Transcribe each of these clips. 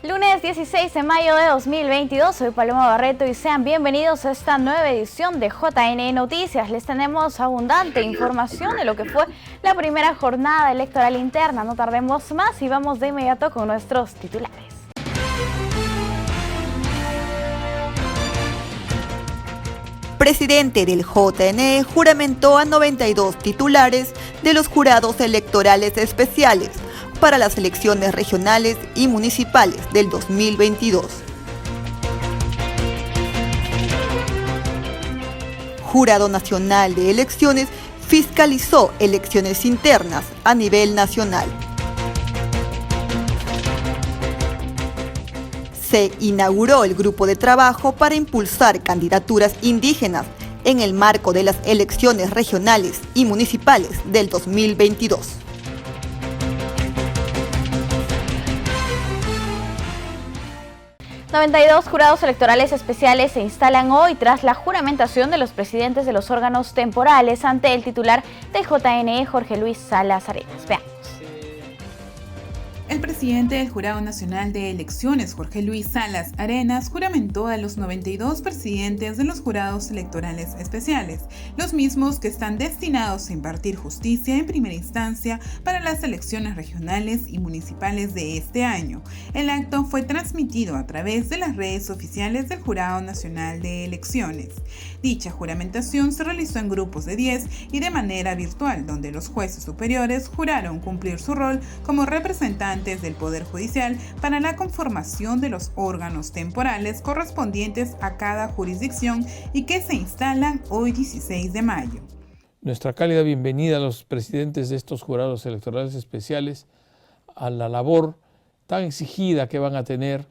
Lunes 16 de mayo de 2022, soy Paloma Barreto y sean bienvenidos a esta nueva edición de JN Noticias. Les tenemos abundante información de lo que fue la primera jornada electoral interna. No tardemos más y vamos de inmediato con nuestros titulares. Presidente del JNE juramentó a 92 titulares de los jurados electorales especiales para las elecciones regionales y municipales del 2022. Jurado Nacional de Elecciones fiscalizó elecciones internas a nivel nacional. Se inauguró el grupo de trabajo para impulsar candidaturas indígenas en el marco de las elecciones regionales y municipales del 2022. $92 jurados electorales especiales se instalan hoy tras la juramentación de los presidentes de los órganos temporales ante el titular del JNE, Jorge Luis Salas Arenas. Veamos. El presidente del Jurado Nacional de Elecciones, Jorge Luis Salas Arenas, juramentó a los 92 presidentes de los jurados electorales especiales, los mismos que están destinados a impartir justicia en primera instancia para las elecciones regionales y municipales de este año. El acto fue transmitido a través de las redes oficiales del Jurado Nacional de Elecciones. Dicha juramentación se realizó en grupos de 10 y de manera virtual, donde los jueces superiores juraron cumplir su rol como representantes del Poder Judicial para la conformación de los órganos temporales correspondientes a cada jurisdicción y que se instalan hoy 16 de mayo. Nuestra cálida bienvenida a los presidentes de estos jurados electorales especiales a la labor tan exigida que van a tener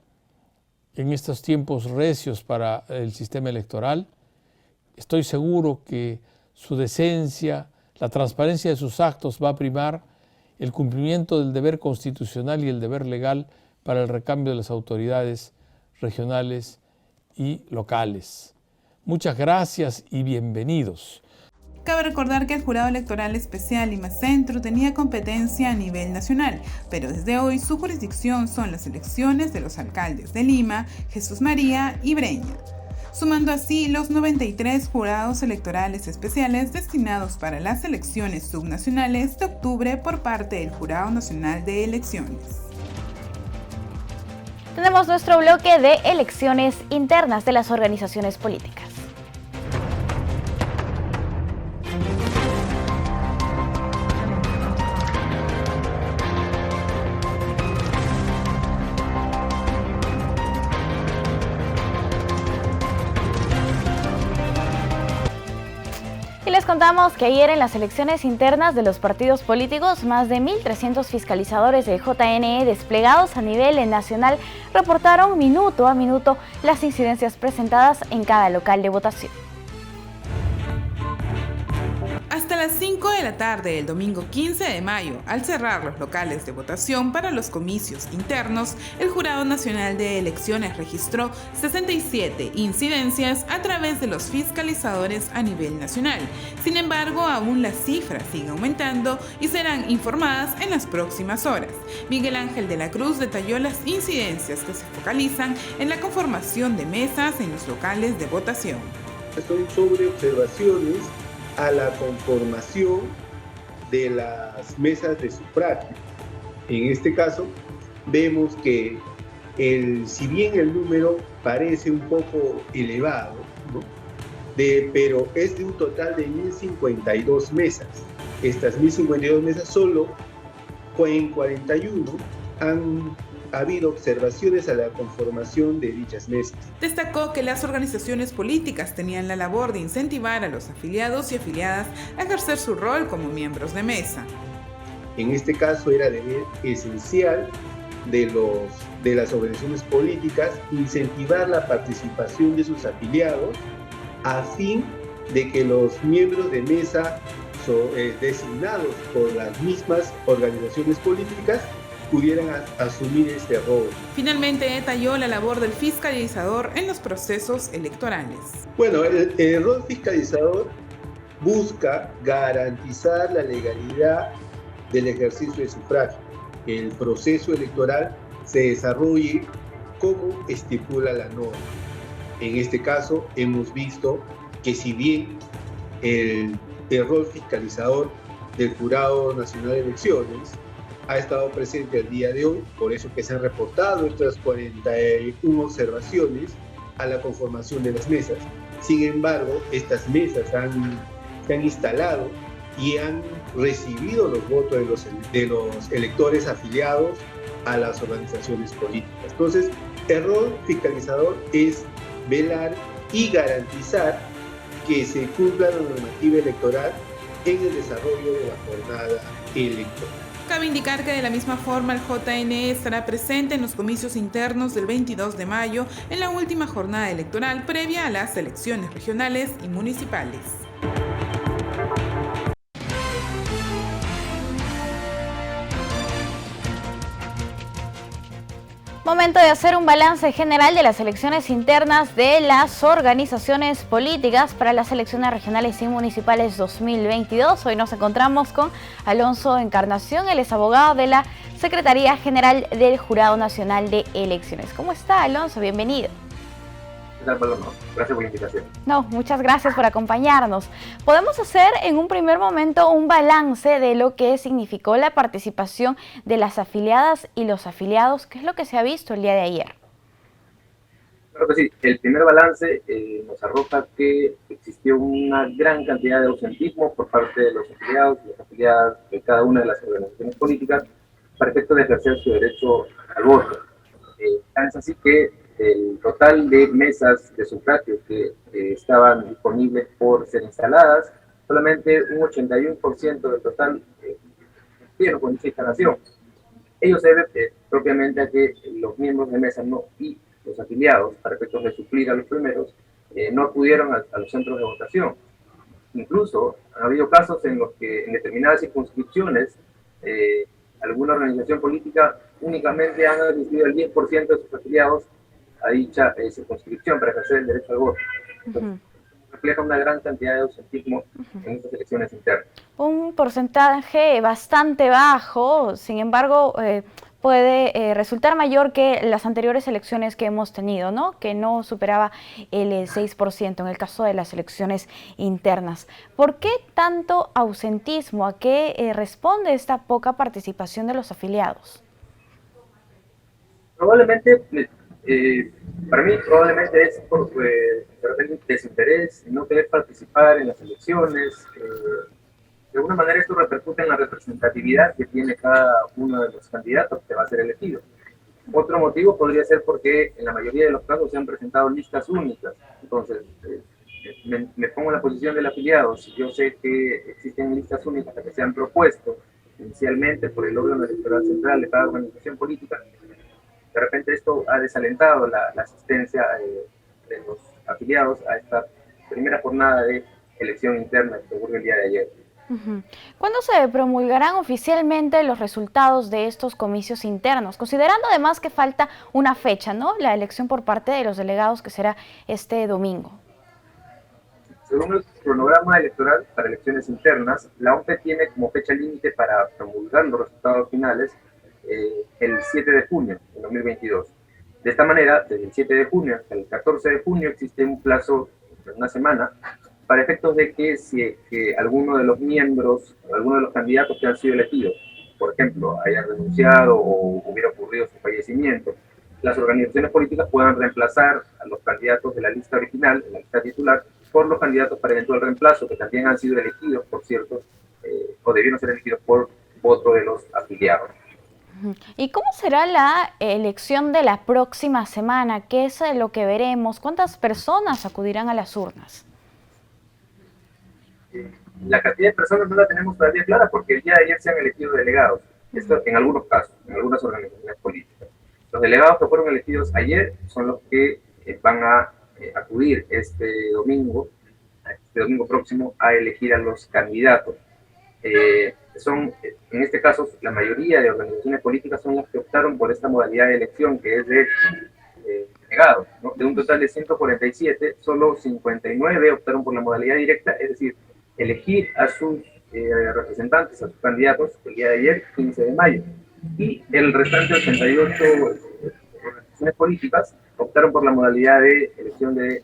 en estos tiempos recios para el sistema electoral. Estoy seguro que su decencia, la transparencia de sus actos va a primar el cumplimiento del deber constitucional y el deber legal para el recambio de las autoridades regionales y locales. Muchas gracias y bienvenidos. Cabe recordar que el Jurado Electoral Especial Lima Centro tenía competencia a nivel nacional, pero desde hoy su jurisdicción son las elecciones de los alcaldes de Lima, Jesús María y Breña, sumando así los 93 jurados electorales especiales destinados para las elecciones subnacionales de octubre por parte del Jurado Nacional de Elecciones. Tenemos nuestro bloque de elecciones internas de las organizaciones políticas. Y les contamos que ayer en las elecciones internas de los partidos políticos, más de 1.300 fiscalizadores del JNE desplegados a nivel nacional reportaron minuto a minuto las incidencias presentadas en cada local de votación. Hasta las 5 de la tarde del domingo 15 de mayo, al cerrar los locales de votación para los comicios internos, el Jurado Nacional de Elecciones registró 67 incidencias a través de los fiscalizadores a nivel nacional. Sin embargo, aún la cifra sigue aumentando y serán informadas en las próximas horas. Miguel Ángel de la Cruz detalló las incidencias que se focalizan en la conformación de mesas en los locales de votación. Son sobre observaciones a la conformación de las mesas de sufragio. En este caso, vemos que si bien el número parece un poco elevado, ¿no? Pero es de un total de 1.052 mesas. Estas 1.052 mesas solo en 41 han habido observaciones a la conformación de dichas mesas. Destacó que las organizaciones políticas tenían la labor de incentivar a los afiliados y afiliadas a ejercer su rol como miembros de mesa. En este caso era deber esencial de las organizaciones políticas incentivar la participación de sus afiliados a fin de que los miembros de mesa designados por las mismas organizaciones políticas pudieran asumir este rol. Finalmente detalló la labor del fiscalizador en los procesos electorales. Bueno, el rol fiscalizador busca garantizar la legalidad del ejercicio de sufragio. El proceso electoral se desarrolle como estipula la norma. En este caso, hemos visto que si bien el rol fiscalizador del Jurado Nacional de Elecciones ha estado presente al día de hoy, por eso que se han reportado estas 41 observaciones a la conformación de las mesas. Sin embargo, estas mesas se han instalado y han recibido los votos de los electores afiliados a las organizaciones políticas. Entonces, el rol fiscalizador es velar y garantizar que se cumpla la normativa electoral en el desarrollo de la jornada electoral. Cabe indicar que de la misma forma el JNE estará presente en los comicios internos del 22 de mayo en la última jornada electoral previa a las elecciones regionales y municipales. Momento de hacer un balance general de las elecciones internas de las organizaciones políticas para las elecciones regionales y municipales 2022. Hoy nos encontramos con Alonso Encarnación, él es abogado de la Secretaría General del Jurado Nacional de Elecciones. ¿Cómo está, Alonso? Bienvenido. Gracias por la invitación. No, muchas gracias por acompañarnos. Podemos hacer en un primer momento un balance de lo que significó la participación de las afiliadas y los afiliados. ¿Qué es lo que se ha visto el día de ayer? Claro que sí. El primer balance nos arroja que existió una gran cantidad de ausentismo por parte de los afiliados y las afiliadas de cada una de las organizaciones políticas para efecto de ejercer su derecho al voto. Es así que el total de mesas de sufragio que estaban disponibles por ser instaladas, solamente un 81% del total cumplieron con esa instalación. Ello se debe propiamente a que los miembros de mesa y los afiliados, para efectos de suplir a los primeros, no acudieron a los centros de votación. Incluso ha habido casos en los que en determinadas circunscripciones alguna organización política únicamente han asistido el 10% de sus afiliados a dicha circunscripción para ejercer el derecho al voto. Entonces, refleja una gran cantidad de ausentismo en estas elecciones internas. Un porcentaje bastante bajo, sin embargo, puede resultar mayor que las anteriores elecciones que hemos tenido, ¿no? Que no superaba el 6% en el caso de las elecciones internas. ¿Por qué tanto ausentismo? ¿A qué responde esta poca participación de los afiliados? Probablemente, para mí probablemente es por desinterés, no querer participar en las elecciones. De alguna manera esto repercute en la representatividad que tiene cada uno de los candidatos que va a ser elegido. Otro motivo podría ser porque en la mayoría de los casos se han presentado listas únicas. Entonces, me pongo en la posición del afiliado. Si yo sé que existen listas únicas que se han propuesto inicialmente por el órgano electoral central de cada organización política, de repente esto ha desalentado la asistencia de los afiliados a esta primera jornada de elección interna que ocurrió el día de ayer. ¿Cuándo se promulgarán oficialmente los resultados de estos comicios internos? Considerando además que falta una fecha, ¿no? La elección por parte de los delegados que será este domingo. Según el cronograma electoral para elecciones internas, la OMPE tiene como fecha límite para promulgar los resultados finales el 7 de junio de 2022. De esta manera, desde el 7 de junio hasta el 14 de junio existe un plazo de una semana para efectos de que si alguno de los miembros, alguno de los candidatos que han sido elegidos, por ejemplo, haya renunciado o hubiera ocurrido su fallecimiento, las organizaciones políticas puedan reemplazar a los candidatos de la lista original, de la lista titular, por los candidatos para eventual reemplazo, que también han sido elegidos, por cierto, o debieron ser elegidos por voto de los afiliados. ¿Y cómo será la elección de la próxima semana? ¿Qué es lo que veremos? ¿Cuántas personas acudirán a las urnas? La cantidad de personas no la tenemos todavía clara porque el día de ayer se han elegido delegados. Esto en algunos casos, en algunas organizaciones políticas. Los delegados que fueron elegidos ayer son los que van a acudir este domingo próximo a elegir a los candidatos. En este caso, la mayoría de organizaciones políticas son las que optaron por esta modalidad de elección, que es de delegados, ¿no? De un total de 147, solo 59 optaron por la modalidad directa, es decir, elegir a sus representantes, a sus candidatos, el día de ayer, 15 de mayo. y el restante 88 organizaciones políticas optaron por la modalidad de elección de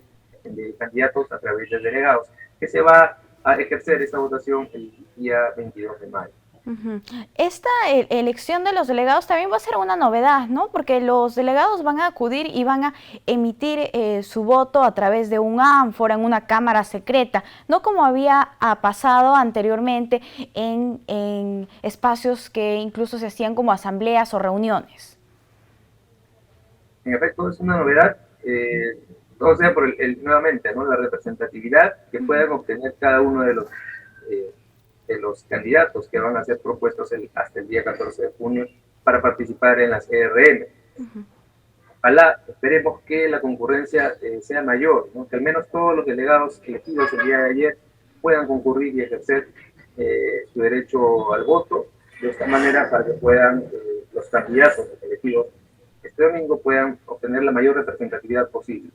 candidatos a través de delegados, que se va a ejercer esta votación el día 22 de mayo. Esta elección de los delegados también va a ser una novedad, ¿no? Porque los delegados van a acudir y van a emitir su voto a través de un ánfora, en una cámara secreta, no como había pasado anteriormente en espacios que incluso se hacían como asambleas o reuniones. En efecto, es una novedad, todo sea por nuevamente, ¿no?, la representatividad que puedan obtener cada uno de los candidatos que van a ser propuestos hasta el día 14 de junio para participar en las ERM. Ojalá, esperemos que la concurrencia sea mayor, ¿no?, que al menos todos los delegados elegidos el día de ayer puedan concurrir y ejercer su derecho al voto, de esta manera para que puedan los candidatos elegidos este domingo puedan obtener la mayor representatividad posible.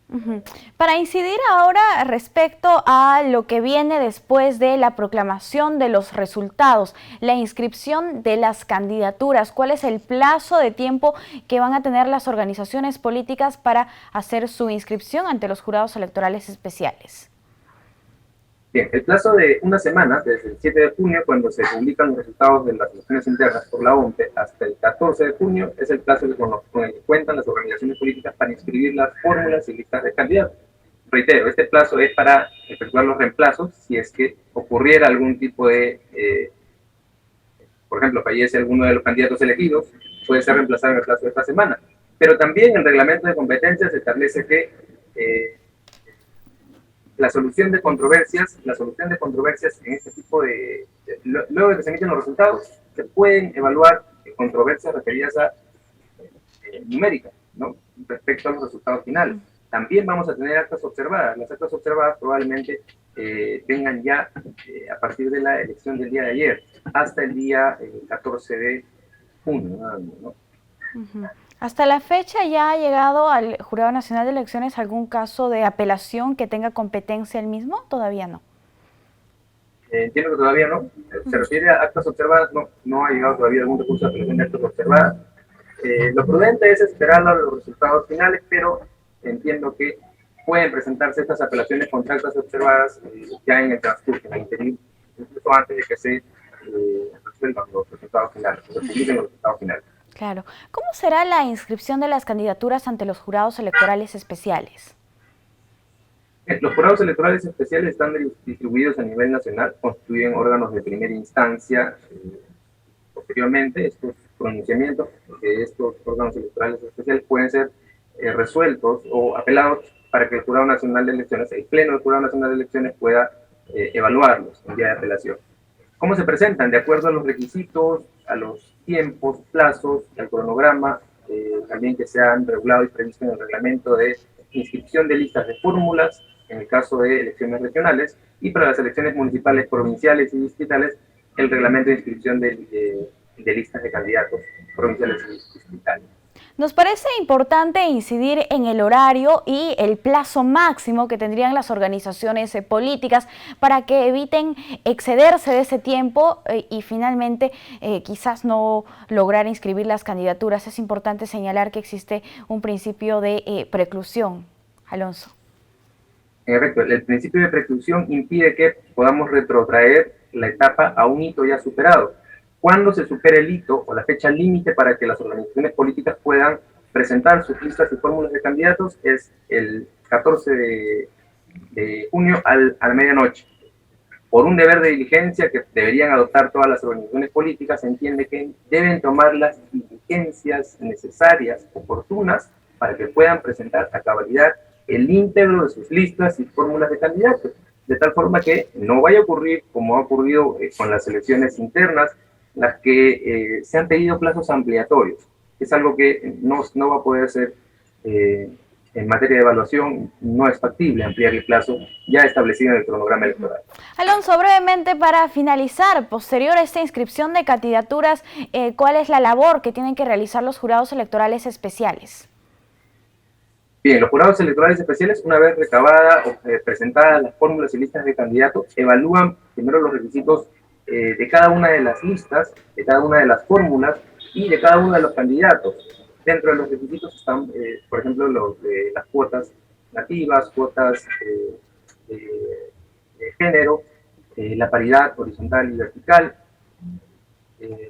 Para incidir ahora respecto a lo que viene después de la proclamación de los resultados, la inscripción de las candidaturas, ¿cuál es el plazo de tiempo que van a tener las organizaciones políticas para hacer su inscripción ante los jurados electorales especiales? Bien, el plazo de una semana, desde el 7 de junio, cuando se publican los resultados de las elecciones internas por la OMPE, hasta el 14 de junio, es el plazo con el que cuentan las organizaciones políticas para inscribir las fórmulas y listas de candidatos. Reitero, este plazo es para efectuar los reemplazos si es que ocurriera algún tipo de, por ejemplo, fallece alguno de los candidatos elegidos, puede ser reemplazado en el plazo de esta semana. Pero también el reglamento de competencias establece que la solución de controversias en este tipo luego de que se emiten los resultados, se pueden evaluar controversias referidas a numéricas, ¿no?, respecto a los resultados finales. También vamos a tener actas observadas. Las actas observadas probablemente vengan ya a partir de la elección del día de ayer, hasta el día 14 de junio, ¿no? ¿Hasta la fecha ya ha llegado al Jurado Nacional de Elecciones algún caso de apelación que tenga competencia el mismo? Todavía no. Entiendo que todavía no. Se refiere a actas observadas, no ha llegado todavía algún recurso de apelación de actas observadas. Lo prudente es esperar los resultados finales, pero entiendo que pueden presentarse estas apelaciones contra actas observadas ya en el transcurso, en el interior, incluso antes de que se resuelvan los resultados finales, se publiquen los resultados finales. Claro. ¿Cómo será la inscripción de las candidaturas ante los jurados electorales especiales? Los jurados electorales especiales están distribuidos a nivel nacional, constituyen órganos de primera instancia. Posteriormente, estos pronunciamientos de estos órganos electorales especiales pueden ser resueltos o apelados para que el Jurado Nacional de Elecciones, el Pleno del Jurado Nacional de Elecciones, pueda evaluarlos en día de apelación. ¿Cómo se presentan? De acuerdo a los requisitos, a los tiempos, plazos, al cronograma, también que se han regulado y previsto en el reglamento de inscripción de listas de fórmulas, en el caso de elecciones regionales, y para las elecciones municipales, provinciales y distritales, el reglamento de inscripción de listas de candidatos provinciales y distritales. Nos parece importante incidir en el horario y el plazo máximo que tendrían las organizaciones políticas para que eviten excederse de ese tiempo y finalmente quizás no lograr inscribir las candidaturas. Es importante señalar que existe un principio de preclusión. Alonso. En efecto, el principio de preclusión impide que podamos retrotraer la etapa a un hito ya superado. Cuando se supere el hito o la fecha límite para que las organizaciones políticas puedan presentar sus listas y fórmulas de candidatos es el 14 de junio a la medianoche. Por un deber de diligencia que deberían adoptar todas las organizaciones políticas, se entiende que deben tomar las diligencias necesarias, oportunas, para que puedan presentar a cabalidad el íntegro de sus listas y fórmulas de candidatos, de tal forma que no vaya a ocurrir como ha ocurrido con las elecciones internas, las que se han pedido plazos ampliatorios. Es algo que no va a poder ser, en materia de evaluación, no es factible ampliar el plazo ya establecido en el cronograma electoral. Alonso, brevemente para finalizar, posterior a esta inscripción de candidaturas, ¿cuál es la labor que tienen que realizar los jurados electorales especiales? Bien, los jurados electorales especiales, una vez recabada o presentadas las fórmulas y listas de candidatos, evalúan primero los requisitos de cada una de las listas, de cada una de las fórmulas, y de cada uno de los candidatos. Dentro de los requisitos están, por ejemplo, las cuotas nativas, cuotas de género, la paridad horizontal y vertical,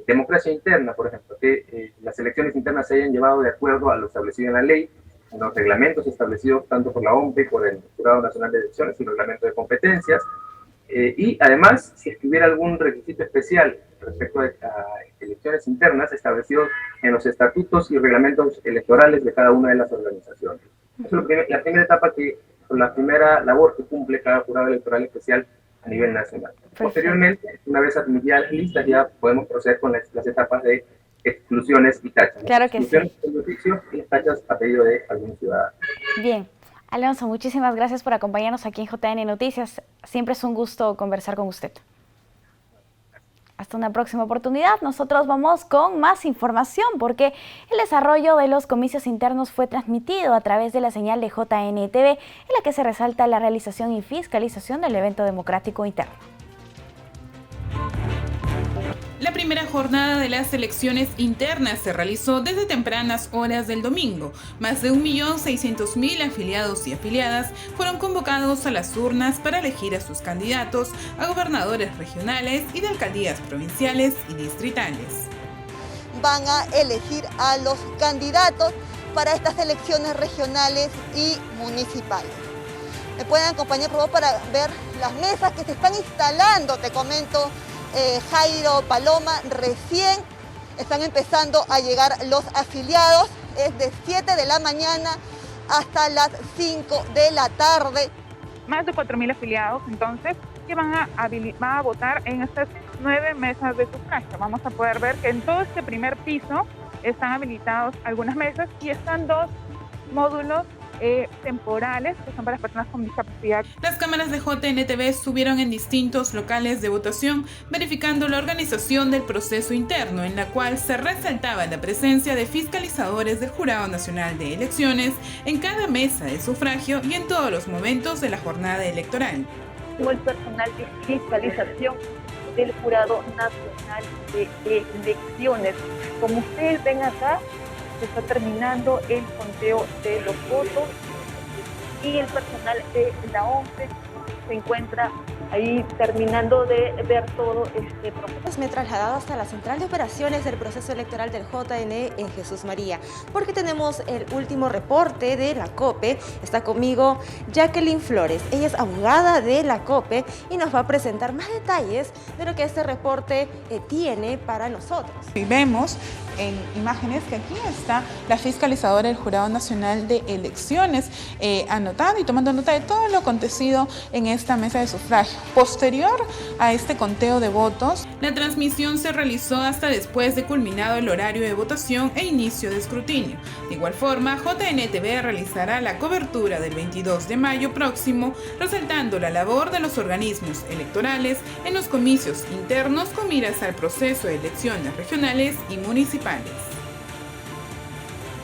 democracia interna, por ejemplo, que las elecciones internas se hayan llevado de acuerdo a lo establecido en la ley, en los reglamentos establecidos tanto por la OMPE, por el Jurado Nacional de Elecciones y el reglamento de competencias, y además, si hubiera algún requisito especial respecto a elecciones internas establecidos en los estatutos y reglamentos electorales de cada una de las organizaciones. Esa es la primera etapa, la primera labor que cumple cada jurado electoral especial a nivel nacional. Perfecto. Posteriormente, una vez admitidas las listas, ya podemos proceder con las etapas de exclusiones y tachas. Claro que sí. Y las tachas a pedido de algún ciudadano. Bien. Alonso, muchísimas gracias por acompañarnos aquí en JN Noticias. Siempre es un gusto conversar con usted. Hasta una próxima oportunidad. Nosotros vamos con más información porque el desarrollo de los comicios internos fue transmitido a través de la señal de JNTV, en la que se resalta la realización y fiscalización del evento democrático interno. La primera jornada de las elecciones internas se realizó desde tempranas horas del domingo. Más de 1.600.000 afiliados y afiliadas fueron convocados a las urnas para elegir a sus candidatos a gobernadores regionales y de alcaldías provinciales y distritales. Van a elegir a los candidatos para estas elecciones regionales y municipales. Me pueden acompañar, por favor, para ver las mesas que se están instalando, te comento. Jairo, Paloma, recién están empezando a llegar los afiliados, es de 7 de la mañana hasta las 5 de la tarde. Más de 4.000 afiliados, entonces, que van a votar en estas 9 mesas de sufragio. Vamos a poder ver que en todo este primer piso están habilitados algunas mesas y están 2 módulos temporales, que son para las personas con discapacidad. Las cámaras de JNTV estuvieron en distintos locales de votación verificando la organización del proceso interno, en la cual se resaltaba la presencia de fiscalizadores del Jurado Nacional de Elecciones en cada mesa de sufragio y en todos los momentos de la jornada electoral. Como el personal de fiscalización del Jurado Nacional de Elecciones. Como ustedes ven acá, se está terminando el conteo de los votos y el personal de la OMPE se encuentra ahí terminando de ver todo este proceso. Me he trasladado hasta la central de operaciones del proceso electoral del JN en Jesús María, porque tenemos el último reporte de la COPE. Está conmigo Jacqueline Flores, ella es abogada de la COPE y nos va a presentar más detalles de lo que este reporte tiene para nosotros. Y vemos en imágenes que aquí está la fiscalizadora del Jurado Nacional de Elecciones anotando y tomando nota de todo lo acontecido en esta mesa de sufragio. Posterior a este conteo de votos, la transmisión se realizó hasta después de culminado el horario de votación e inicio de escrutinio. De igual forma, JNTV realizará la cobertura del 22 de mayo próximo, resaltando la labor de los organismos electorales en los comicios internos con miras al proceso de elecciones regionales y municipales.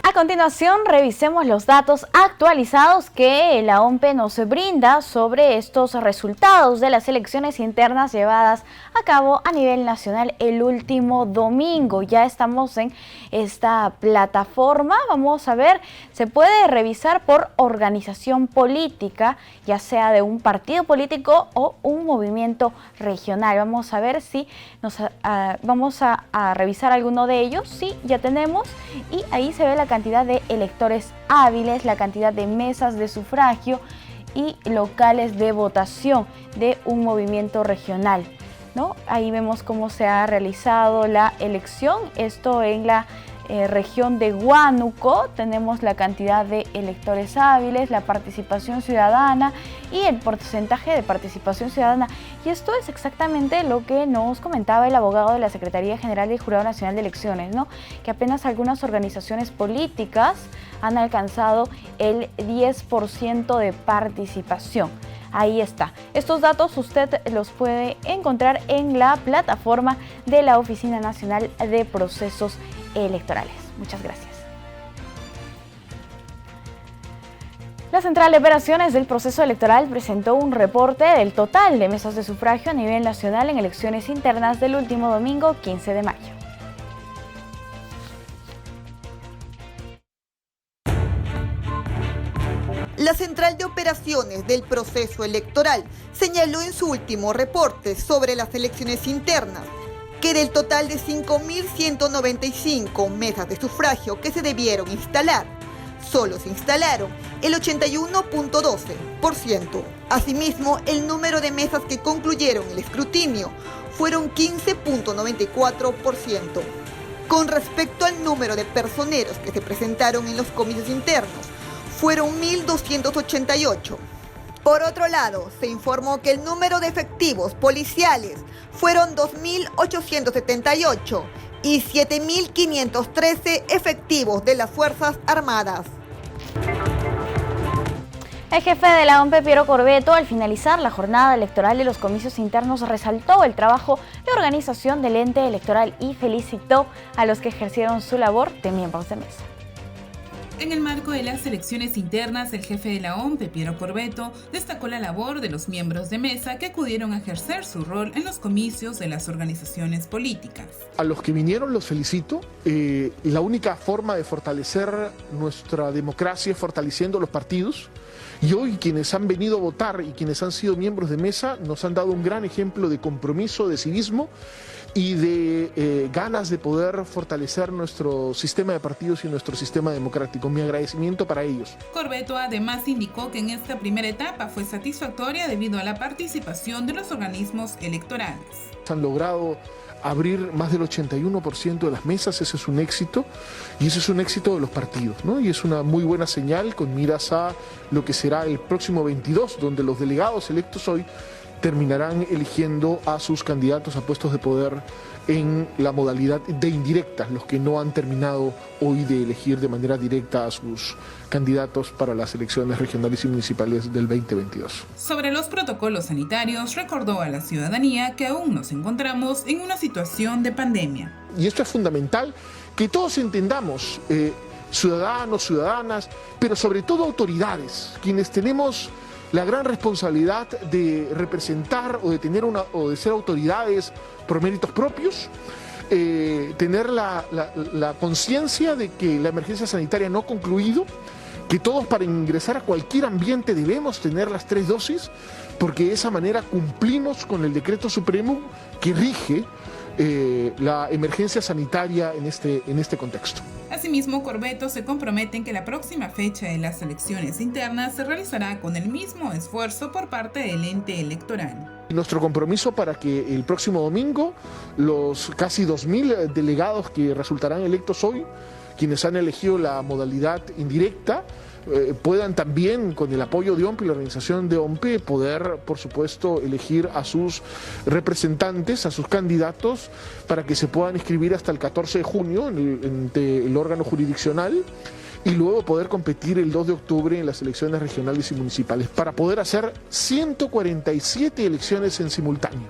A continuación, revisemos los datos actualizados que la OMPE nos brinda sobre estos resultados de las elecciones internas llevadas a cabo a nivel nacional el último domingo. Ya estamos en esta plataforma. Vamos a ver, se puede revisar por organización política, ya sea de un partido político o un movimiento regional. Vamos a ver si vamos a revisar alguno de ellos. Sí, ya tenemos, y ahí se ve la cantidad de electores hábiles, la cantidad de mesas de sufragio y locales de votación de un movimiento regional, ¿no? Ahí vemos cómo se ha realizado la elección. Esto en la región de Huánuco. Tenemos la cantidad de electores hábiles, la participación ciudadana y el porcentaje de participación ciudadana. Y esto es exactamente lo que nos comentaba el abogado de la Secretaría General del Jurado Nacional de Elecciones, ¿no? Que apenas algunas organizaciones políticas han alcanzado el 10% de participación. Ahí está. Estos datos usted los puede encontrar en la plataforma de la Oficina Nacional de Procesos Electorales. Muchas gracias. La Central de Operaciones del Proceso Electoral presentó un reporte del total de mesas de sufragio a nivel nacional en elecciones internas del último domingo 15 de mayo. La Central de Operaciones del Proceso Electoral señaló en su último reporte sobre las elecciones internas que del total de 5.195 mesas de sufragio que se debieron instalar, solo se instalaron el 81.12%. Asimismo, el número de mesas que concluyeron el escrutinio fueron 15.94%. Con respecto al número de personeros que se presentaron en los comicios internos, fueron 1.288. Por otro lado, se informó que el número de efectivos policiales fueron 2.878 y 7.513 efectivos de las Fuerzas Armadas. El jefe de la OMPE, Piero Corbeto, al finalizar la jornada electoral de los comicios internos, resaltó el trabajo de organización del ente electoral y felicitó a los que ejercieron su labor de miembros de mesa. En el marco de las elecciones internas, el jefe de la OMPE, Piero Corbeto, destacó la labor de los miembros de mesa que acudieron a ejercer su rol en los comicios de las organizaciones políticas. A los que vinieron los felicito. La única forma de fortalecer nuestra democracia es fortaleciendo los partidos. Y hoy quienes han venido a votar y quienes han sido miembros de mesa nos han dado un gran ejemplo de compromiso, de civismo y de ganas de poder fortalecer nuestro sistema de partidos y nuestro sistema democrático. Mi agradecimiento para ellos. Corbeto además indicó que en esta primera etapa fue satisfactoria debido a la participación de los organismos electorales. Han logrado abrir más del 81% de las mesas, ese es un éxito, y ese es un éxito de los partidos, ¿no? Y es una muy buena señal con miras a lo que será el próximo 22, donde los delegados electos hoy terminarán eligiendo a sus candidatos a puestos de poder en la modalidad de indirecta, los que no han terminado hoy de elegir de manera directa a sus candidatos para las elecciones regionales y municipales del 2022. Sobre los protocolos sanitarios, recordó a la ciudadanía que aún nos encontramos en una situación de pandemia. Y esto es fundamental, que todos entendamos, ciudadanos, ciudadanas, pero sobre todo autoridades, quienes tenemos la gran responsabilidad de representar o de tener o de ser autoridades por méritos propios, tener la conciencia de que la emergencia sanitaria no ha concluido, que todos para ingresar a cualquier ambiente debemos tener las 3 dosis, porque de esa manera cumplimos con el decreto supremo que rige la emergencia sanitaria en este contexto. Asimismo, Corbeto se compromete en que la próxima fecha de las elecciones internas se realizará con el mismo esfuerzo por parte del ente electoral. Nuestro compromiso para que el próximo domingo los casi 2.000 delegados que resultarán electos hoy, quienes han elegido la modalidad indirecta, puedan también, con el apoyo de OMPE y la organización de OMPE, poder, por supuesto, elegir a sus representantes, a sus candidatos, para que se puedan inscribir hasta el 14 de junio en el órgano jurisdiccional y luego poder competir el 2 de octubre en las elecciones regionales y municipales, para poder hacer 147 elecciones en simultáneo,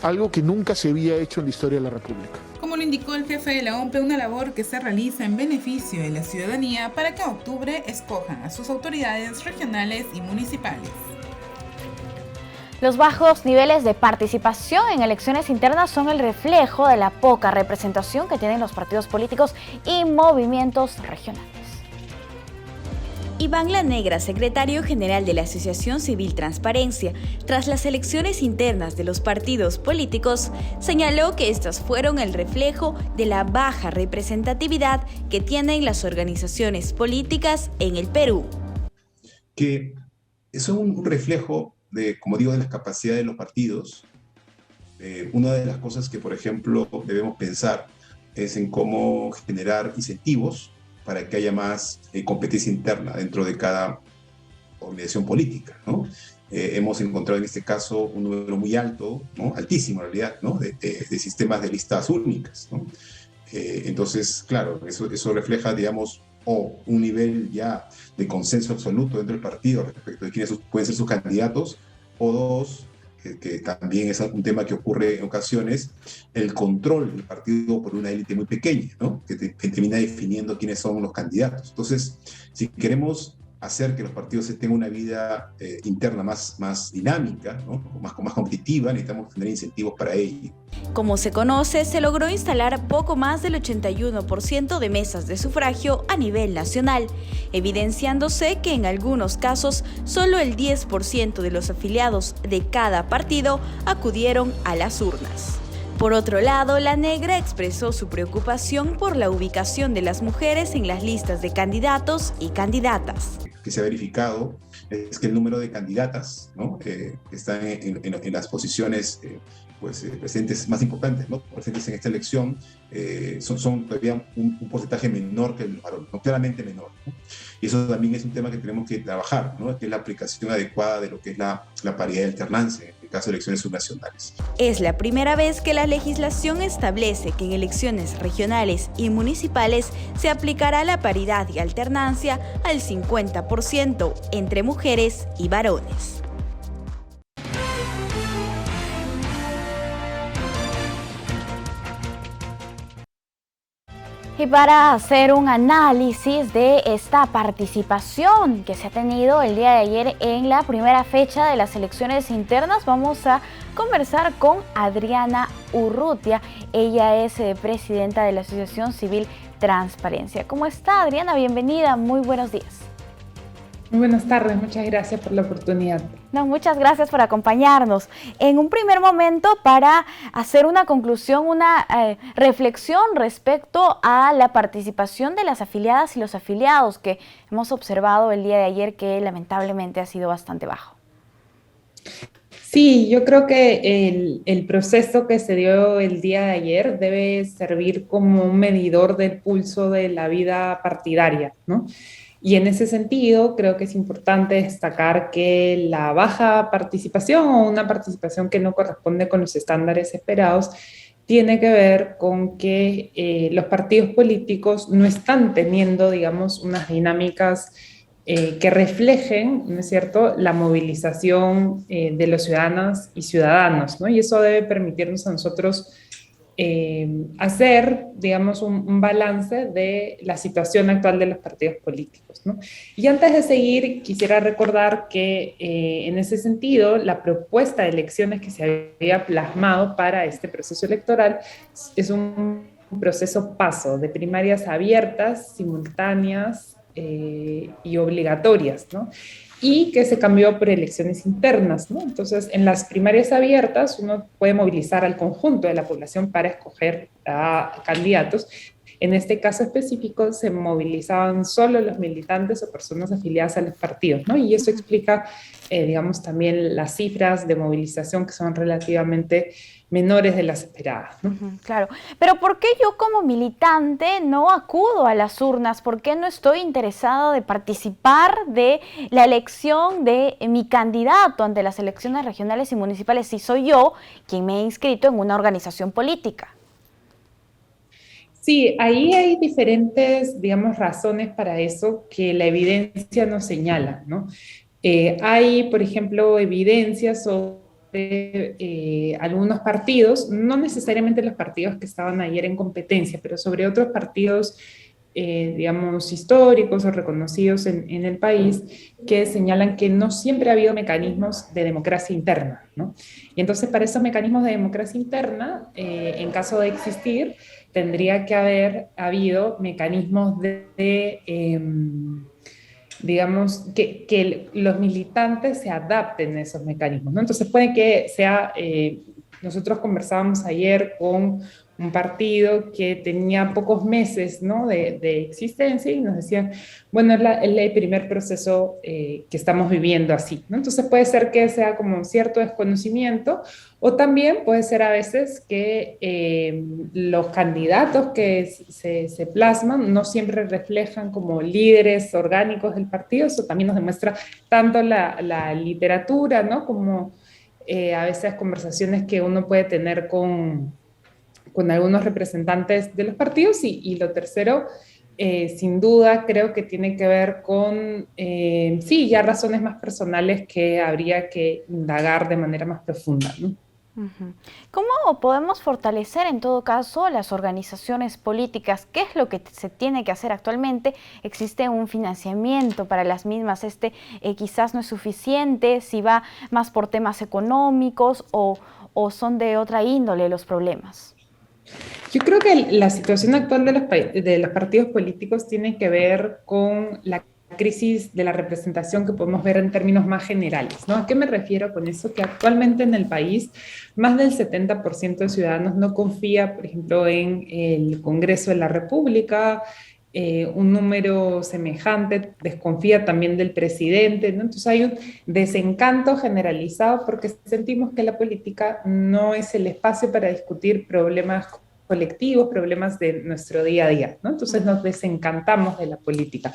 algo que nunca se había hecho en la historia de la República. Como lo indicó el jefe de la OMPE, una labor que se realiza en beneficio de la ciudadanía para que en octubre escojan a sus autoridades regionales y municipales. Los bajos niveles de participación en elecciones internas son el reflejo de la poca representación que tienen los partidos políticos y movimientos regionales. Iván Lanegra, secretario general de la Asociación Civil Transparencia, tras las elecciones internas de los partidos políticos, señaló que estas fueron el reflejo de la baja representatividad que tienen las organizaciones políticas en el Perú. Que son un reflejo de, como digo, de las capacidades de los partidos. Una de las cosas que, por ejemplo, debemos pensar es en cómo generar incentivos para que haya más competencia interna dentro de cada organización política, ¿no? Hemos encontrado en este caso un número muy alto, ¿no? Altísimo en realidad, ¿no? de sistemas de listas únicas, ¿no? Entonces, claro, eso refleja, digamos, un nivel ya de consenso absoluto dentro del partido respecto de quiénes pueden ser sus candidatos, o dos, que también es un tema que ocurre en ocasiones, el control del partido por una élite muy pequeña, ¿no? que termina definiendo quiénes son los candidatos. Entonces, si queremos hacer que los partidos tengan una vida interna más dinámica, ¿no? más competitiva. Necesitamos tener incentivos para ello. Como se conoce, se logró instalar poco más del 81% de mesas de sufragio a nivel nacional, evidenciándose que en algunos casos solo el 10% de los afiliados de cada partido acudieron a las urnas. Por otro lado, la Negra expresó su preocupación por la ubicación de las mujeres en las listas de candidatos y candidatas. Que se ha verificado es que el número de candidatas, ¿no? Que están en las posiciones presentes más importantes, ¿no? Presentes en esta elección, son todavía un porcentaje menor que el varón, ¿no? Claramente menor, ¿no? Y eso también es un tema que tenemos que trabajar, ¿no? Que es la aplicación adecuada de lo que es la paridad de alternancia en el caso de elecciones subnacionales. Es la primera vez que la legislación establece que en elecciones regionales y municipales se aplicará la paridad y alternancia al 50% entre mujeres y varones. Y para hacer un análisis de esta participación que se ha tenido el día de ayer en la primera fecha de las elecciones internas, vamos a conversar con Adriana Urrutia. Ella es presidenta de la Asociación Civil Transparencia. ¿Cómo está, Adriana? Bienvenida, muy buenos días. Muy buenas tardes, muchas gracias por la oportunidad. No, muchas gracias por acompañarnos. En un primer momento, para hacer una conclusión, una reflexión respecto a la participación de las afiliadas y los afiliados que hemos observado el día de ayer, que lamentablemente ha sido bastante bajo. Sí, yo creo que el proceso que se dio el día de ayer debe servir como un medidor del pulso de la vida partidaria, ¿no? Y en ese sentido, creo que es importante destacar que la baja participación o una participación que no corresponde con los estándares esperados tiene que ver con que los partidos políticos no están teniendo, digamos, unas dinámicas que reflejen, ¿no es cierto?, la movilización de los ciudadanas y ciudadanos, ¿no? Y eso debe permitirnos a nosotros hacer, digamos, un balance de la situación actual de los partidos políticos, ¿no? Y antes de seguir, quisiera recordar que en ese sentido, la propuesta de elecciones que se había plasmado para este proceso electoral es un proceso paso de primarias abiertas, simultáneas y obligatorias, ¿no? Y que se cambió por elecciones internas, ¿no? Entonces, en las primarias abiertas uno puede movilizar al conjunto de la población para escoger a candidatos. En este caso específico se movilizaban solo los militantes o personas afiliadas a los partidos, ¿no? Y eso explica, digamos, también las cifras de movilización que son relativamente menores de las esperadas, ¿no? Claro, pero ¿por qué yo como militante no acudo a las urnas? ¿Por qué no estoy interesado de participar de la elección de mi candidato ante las elecciones regionales y municipales si soy yo quien me he inscrito en una organización política? Sí, ahí hay diferentes, digamos, razones para eso que la evidencia nos señala, ¿no? Hay, por ejemplo, evidencia sobre algunos partidos, no necesariamente los partidos que estaban ayer en competencia, pero sobre otros partidos, digamos, históricos o reconocidos en el país, que señalan que no siempre ha habido mecanismos de democracia interna, ¿no? Y entonces, para esos mecanismos de democracia interna, en caso de existir, tendría que haber habido mecanismos digamos, que los militantes se adapten a esos mecanismos, ¿no? Entonces puede que sea, nosotros conversábamos ayer con un partido que tenía pocos meses, ¿no?, de existencia y nos decían, bueno, es el primer proceso que estamos viviendo así, ¿no? Entonces puede ser que sea como un cierto desconocimiento o también puede ser a veces que los candidatos que se plasman no siempre reflejan como líderes orgánicos del partido. Eso también nos demuestra tanto la literatura, ¿no?, como a veces conversaciones que uno puede tener con algunos representantes de los partidos y lo tercero, sin duda, creo que tiene que ver con, sí, ya razones más personales que habría que indagar de manera más profunda, ¿no? ¿Cómo podemos fortalecer en todo caso las organizaciones políticas? ¿Qué es lo que se tiene que hacer actualmente? ¿Existe un financiamiento para las mismas? Quizás no es suficiente, si va más por temas económicos o son de otra índole los problemas. Yo creo que la situación actual de los partidos políticos tiene que ver con la crisis de la representación que podemos ver en términos más generales, ¿no? ¿A qué me refiero con eso? Que actualmente en el país más del 70% de ciudadanos no confía, por ejemplo, en el Congreso de la República, un número semejante desconfía también del presidente, ¿no? Entonces hay un desencanto generalizado porque sentimos que la política no es el espacio para discutir problemas colectivos, problemas de nuestro día a día, ¿no? Entonces nos desencantamos de la política.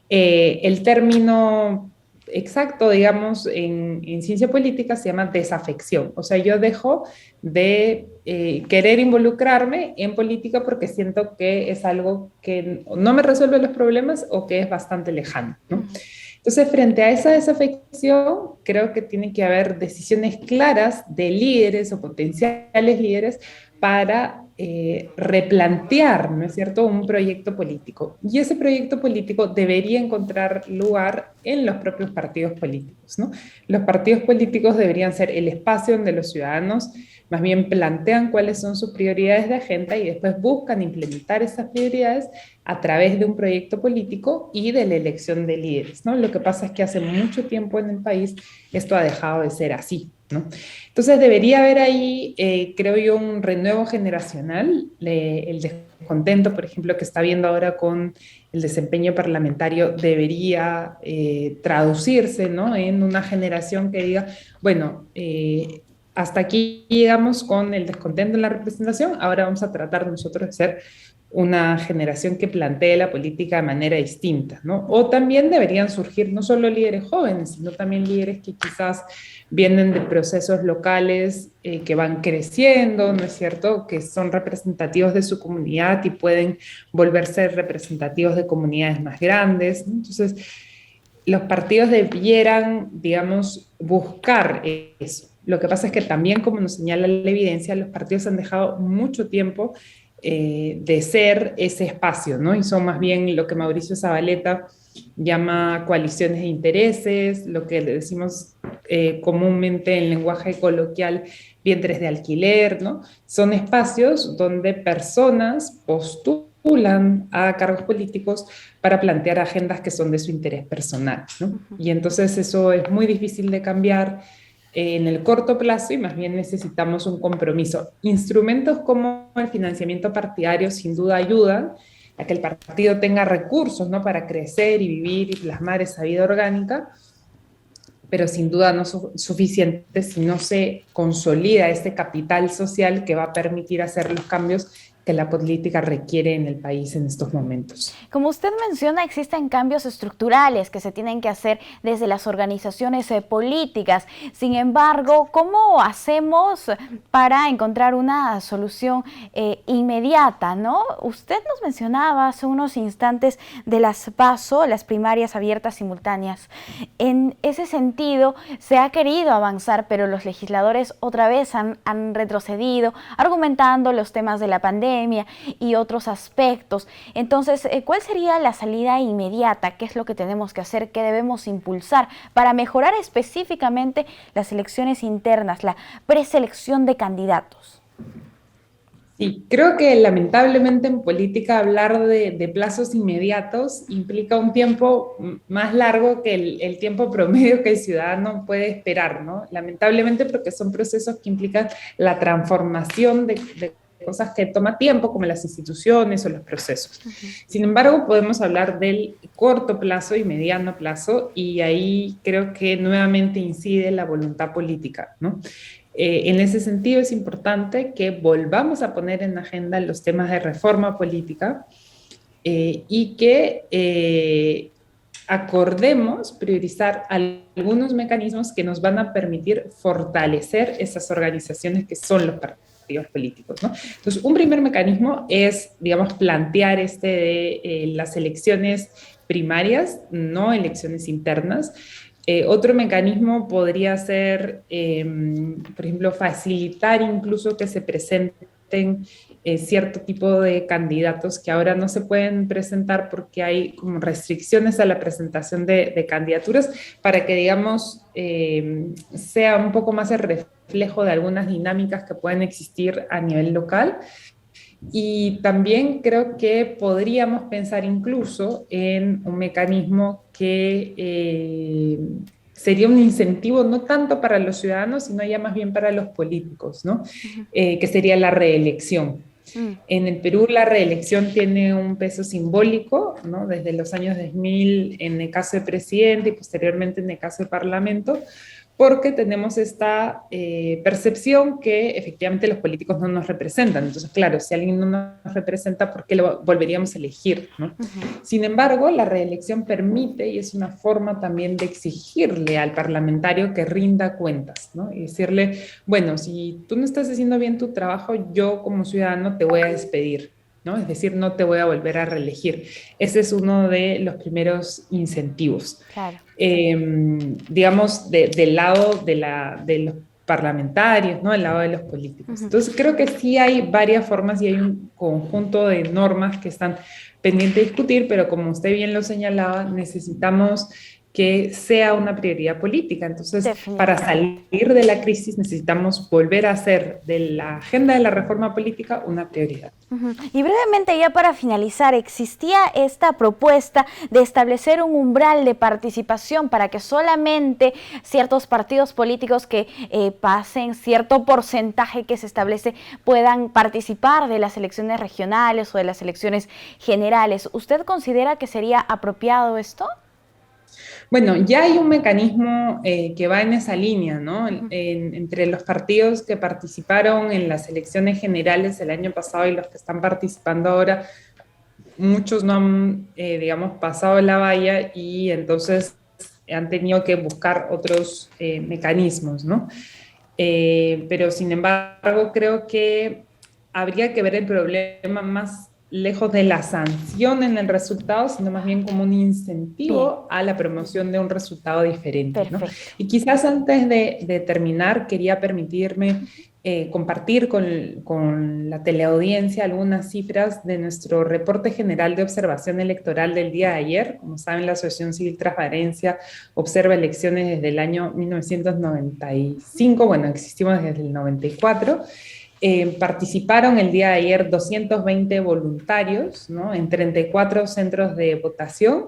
El término exacto, digamos, en ciencia política se llama desafección. O sea, yo dejo de querer involucrarme en política porque siento que es algo que no me resuelve los problemas o que es bastante lejano, ¿no? Entonces, frente a esa desafección, creo que tiene que haber decisiones claras de líderes o potenciales líderes para replantear, ¿no es cierto?, un proyecto político. Y ese proyecto político debería encontrar lugar en los propios partidos políticos, ¿no? Los partidos políticos deberían ser el espacio donde los ciudadanos más bien plantean cuáles son sus prioridades de agenda y después buscan implementar esas prioridades a través de un proyecto político y de la elección de líderes, ¿no? Lo que pasa es que hace mucho tiempo en el país esto ha dejado de ser así, ¿no? Entonces debería haber ahí, creo yo, un renuevo generacional. El descontento, por ejemplo, que está viendo ahora con el desempeño parlamentario debería traducirse, ¿no?, en una generación que diga, bueno, hasta aquí llegamos con el descontento en la representación, ahora vamos a tratar nosotros de ser una generación que plantee la política de manera distinta, ¿no? O también deberían surgir no solo líderes jóvenes, sino también líderes que quizás vienen de procesos locales que van creciendo, ¿no es cierto?, que son representativos de su comunidad y pueden volverse representativos de comunidades más grandes, ¿no? Entonces, los partidos debieran, digamos, buscar eso. Lo que pasa es que también, como nos señala la evidencia, los partidos han dejado mucho tiempo de ser ese espacio, ¿no? Y son más bien lo que Mauricio Zabaleta llama coaliciones de intereses, lo que le decimos comúnmente en lenguaje coloquial, vientres de alquiler, ¿no? Son espacios donde personas postulan a cargos políticos para plantear agendas que son de su interés personal, ¿no? Y entonces eso es muy difícil de cambiar en el corto plazo y más bien necesitamos un compromiso. Instrumentos como el financiamiento partidario sin duda ayudan a que el partido tenga recursos, ¿no?, para crecer y vivir y plasmar esa vida orgánica, pero sin duda no suficiente si no se consolida este capital social que va a permitir hacer los cambios que la política requiere en el país en estos momentos. Como usted menciona, existen cambios estructurales que se tienen que hacer desde las organizaciones políticas. Sin embargo, ¿cómo hacemos para encontrar una solución inmediata, ¿no? Usted nos mencionaba hace unos instantes de las PASO, las primarias abiertas simultáneas. En ese sentido, se ha querido avanzar, pero los legisladores otra vez han retrocedido, argumentando los temas de la pandemia y otros aspectos. Entonces, ¿cuál sería la salida inmediata? ¿Qué es lo que tenemos que hacer? ¿Qué debemos impulsar para mejorar específicamente las elecciones internas, la preselección de candidatos? Sí, creo que lamentablemente en política hablar de plazos inmediatos implica un tiempo más largo que el tiempo promedio que el ciudadano puede esperar, ¿no? Lamentablemente porque son procesos que implican la transformación de cosas que toma tiempo, como las instituciones o los procesos. Sin embargo, podemos hablar del corto plazo y mediano plazo, y ahí creo que nuevamente incide la voluntad política, ¿no? En ese sentido es importante que volvamos a poner en agenda los temas de reforma política y que acordemos priorizar algunos mecanismos que nos van a permitir fortalecer esas organizaciones que son los partidos políticos, ¿no? Entonces, un primer mecanismo es, digamos, plantear las elecciones primarias, no elecciones internas, Otro mecanismo podría ser, por ejemplo, facilitar incluso que se presenten cierto tipo de candidatos que ahora no se pueden presentar porque hay como restricciones a la presentación de candidaturas, para que, digamos, sea un poco más el reflejo de algunas dinámicas que pueden existir a nivel local. Y también creo que podríamos pensar incluso en un mecanismo que sería un incentivo no tanto para los ciudadanos, sino ya más bien para los políticos, ¿no? Que sería la reelección. En el Perú la reelección tiene un peso simbólico, ¿no? Desde los años 2000 en el caso de presidente y posteriormente en el caso de parlamento, porque tenemos esta percepción que efectivamente los políticos no nos representan. Entonces, claro, si alguien no nos representa, ¿por qué lo volveríamos a elegir, ¿no? Sin embargo, la reelección permite, y es una forma también de exigirle al parlamentario que rinda cuentas, ¿no? Y decirle, bueno, si tú no estás haciendo bien tu trabajo, yo como ciudadano te voy a despedir, ¿no? Es decir, no te voy a volver a reelegir. Ese es uno de los primeros incentivos. Claro. Digamos, del lado de los parlamentarios, ¿no? Del lado de los políticos. Entonces, creo que sí hay varias formas y hay un conjunto de normas que están pendientes de discutir, pero como usted bien lo señalaba, necesitamos que sea una prioridad política. Entonces, para salir de la crisis necesitamos volver a hacer de la agenda de la reforma política una prioridad. Y brevemente, ya para finalizar, ¿existía esta propuesta de establecer un umbral de participación para que solamente ciertos partidos políticos que pasen cierto porcentaje que se establece puedan participar de las elecciones regionales o de las elecciones generales? ¿Usted considera que sería apropiado esto? Bueno, ya hay un mecanismo que va en esa línea, ¿no? Entre los partidos que participaron en las elecciones generales el año pasado y los que están participando ahora, muchos no han, digamos, pasado la valla y entonces han tenido que buscar otros mecanismos, ¿no? Pero sin embargo, creo que habría que ver el problema más lejos de la sanción en el resultado, sino más bien como un incentivo a la promoción de un resultado diferente, ¿no? Y quizás antes de terminar, quería permitirme compartir con la teleaudiencia algunas cifras de nuestro reporte general de observación electoral del día de ayer. Como saben, la Asociación Civil Transparencia observa elecciones desde el año 1995, bueno, existimos desde el 94, participaron el día de ayer 220 voluntarios, ¿no? En 34 centros de votación,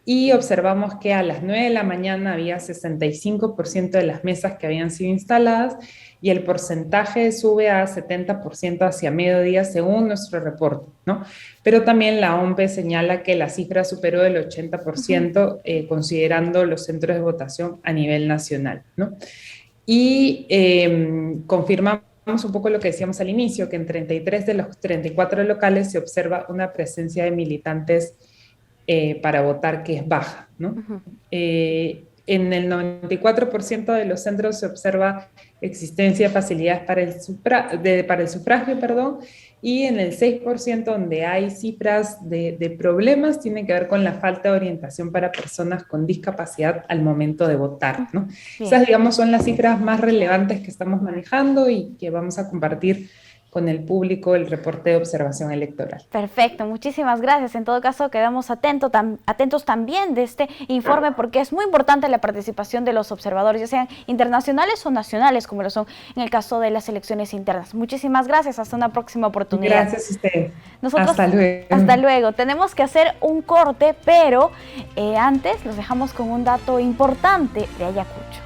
y observamos que a las 9 de la mañana había 65% de las mesas que habían sido instaladas y el porcentaje sube a 70% hacia mediodía según nuestro reporte, ¿no? Pero también la OMPE señala que la cifra superó el 80% considerando los centros de votación a nivel nacional, ¿no? Y confirmamos un poco lo que decíamos al inicio, que en 33 de los 34 locales se observa una presencia de militantes para votar que es baja, ¿no? En el 94% de los centros se observa existencia de facilidades para el sufragio, perdón, y en el 6% donde hay cifras de problemas tiene que ver con la falta de orientación para personas con discapacidad al momento de votar, ¿no? Esas, digamos, son las cifras más relevantes que estamos manejando y que vamos a compartir con el público el reporte de observación electoral. Perfecto, muchísimas gracias. En todo caso, quedamos atentos también de este informe, porque es muy importante la participación de los observadores, ya sean internacionales o nacionales, como lo son en el caso de las elecciones internas. Muchísimas gracias, hasta una próxima oportunidad. Gracias a usted. Nosotros, hasta luego. Hasta luego. Tenemos que hacer un corte, pero antes los dejamos con un dato importante de Ayacucho.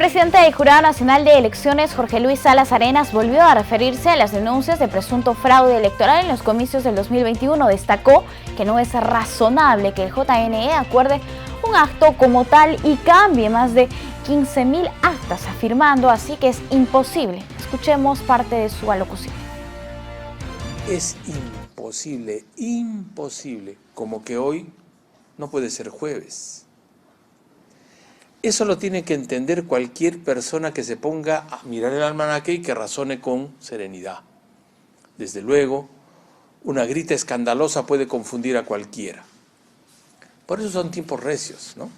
presidente del Jurado Nacional de Elecciones, Jorge Luis Salas Arenas, volvió a referirse a las denuncias de presunto fraude electoral en los comicios del 2021. Destacó que no es razonable que el JNE acuerde un acto como tal y cambie más de 15.000 actas, afirmando así que es imposible. Escuchemos parte de su alocución. Es imposible, como que hoy no puede ser jueves. Eso lo tiene que entender cualquier persona que se ponga a mirar el almanaque y que razone con serenidad. Desde luego, una grita escandalosa puede confundir a cualquiera. Por eso son tiempos recios, ¿no?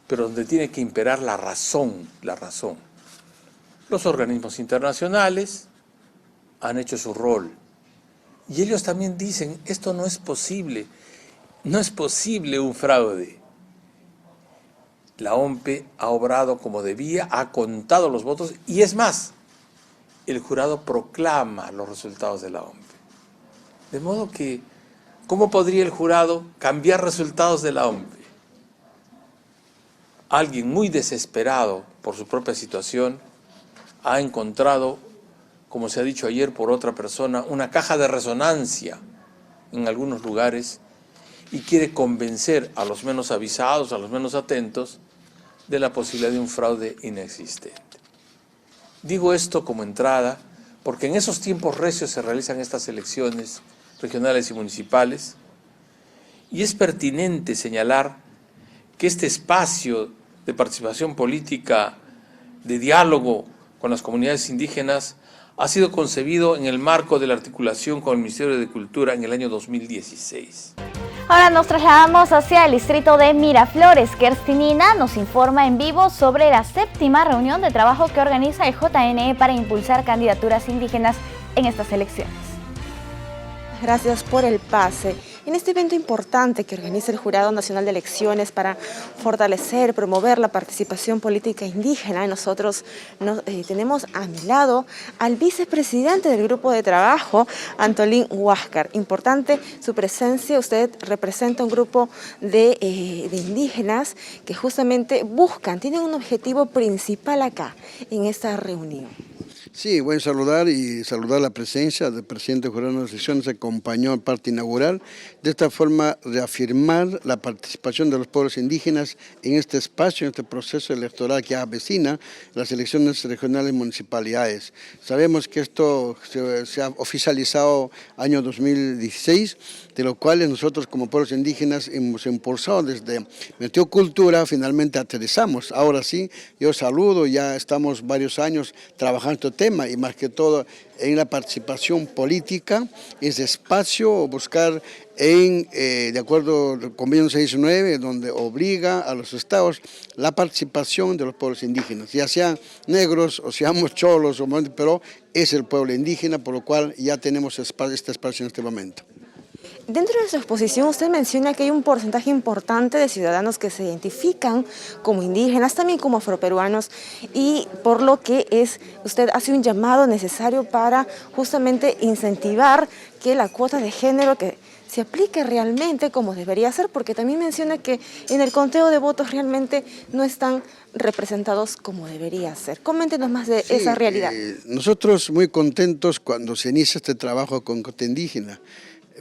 Pero donde tiene que imperar la razón. Los organismos internacionales han hecho su rol. Y ellos también dicen, esto no es posible un fraude. La OMPE ha obrado como debía, ha contado los votos y es más, el jurado proclama los resultados de la OMPE. De modo que, ¿cómo podría el jurado cambiar resultados de la OMPE? Alguien muy desesperado por su propia situación ha encontrado, como se ha dicho ayer por otra persona, una caja de resonancia en algunos lugares y quiere convencer a los menos avisados, a los menos atentos, de la posibilidad de un fraude inexistente. Digo esto como entrada porque en esos tiempos recios se realizan estas elecciones regionales y municipales y es pertinente señalar que este espacio de participación política, de diálogo con las comunidades indígenas, ha sido concebido en el marco de la articulación con el Ministerio de Cultura en el año 2016. Ahora nos trasladamos hacia el distrito de Miraflores. Kerstinina nos informa en vivo sobre la 7ª reunión de trabajo que organiza el JNE para impulsar candidaturas indígenas en estas elecciones. Gracias por el pase. En este evento importante que organiza el Jurado Nacional de Elecciones para fortalecer, promover la participación política indígena, nosotros tenemos a mi lado al vicepresidente del grupo de trabajo, Antolín Huáscar. Importante su presencia, usted representa un grupo de indígenas que justamente tienen un objetivo principal acá, en esta reunión. Sí, voy a saludar la presencia del presidente del Jurado de Elecciones, que acompañó en parte inaugural, de esta forma reafirmar la participación de los pueblos indígenas en este espacio, en este proceso electoral que avecina las elecciones regionales y municipalidades. Sabemos que esto se ha oficializado año 2016, de lo cual nosotros como pueblos indígenas hemos impulsado desde Meteocultura, finalmente aterrizamos. Ahora sí, yo saludo, ya estamos varios años trabajando este tema y más que todo en la participación política, ese espacio buscar de acuerdo al convenio 619, donde obliga a los estados la participación de los pueblos indígenas, ya sean negros o seamos cholos, pero es el pueblo indígena, por lo cual ya tenemos este espacio en este momento. Dentro de su exposición usted menciona que hay un porcentaje importante de ciudadanos que se identifican como indígenas, también como afroperuanos, y por lo que usted hace un llamado necesario para justamente incentivar que la cuota de género que se aplique realmente como debería ser, porque también menciona que en el conteo de votos realmente no están representados como debería ser. Coméntenos más de esa realidad. Nosotros muy contentos cuando se inicia este trabajo con Cota Indígena.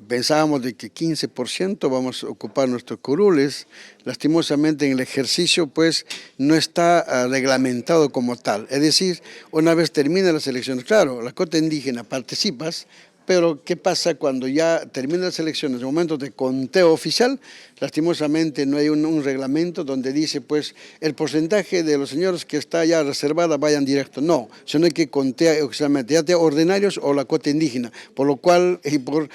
Pensábamos de que 15% vamos a ocupar nuestros curules. Lastimosamente en el ejercicio pues no está reglamentado como tal. Es decir, una vez terminan las elecciones, claro, la Cota Indígena participas, pero ¿qué pasa cuando ya terminan las elecciones? En el momento de conteo oficial, lastimosamente no hay un reglamento donde dice pues el porcentaje de los señores que está ya reservada vayan directo. No, sino hay que contear oficialmente, ya sea ordinarios o la cuota indígena, por lo cual y por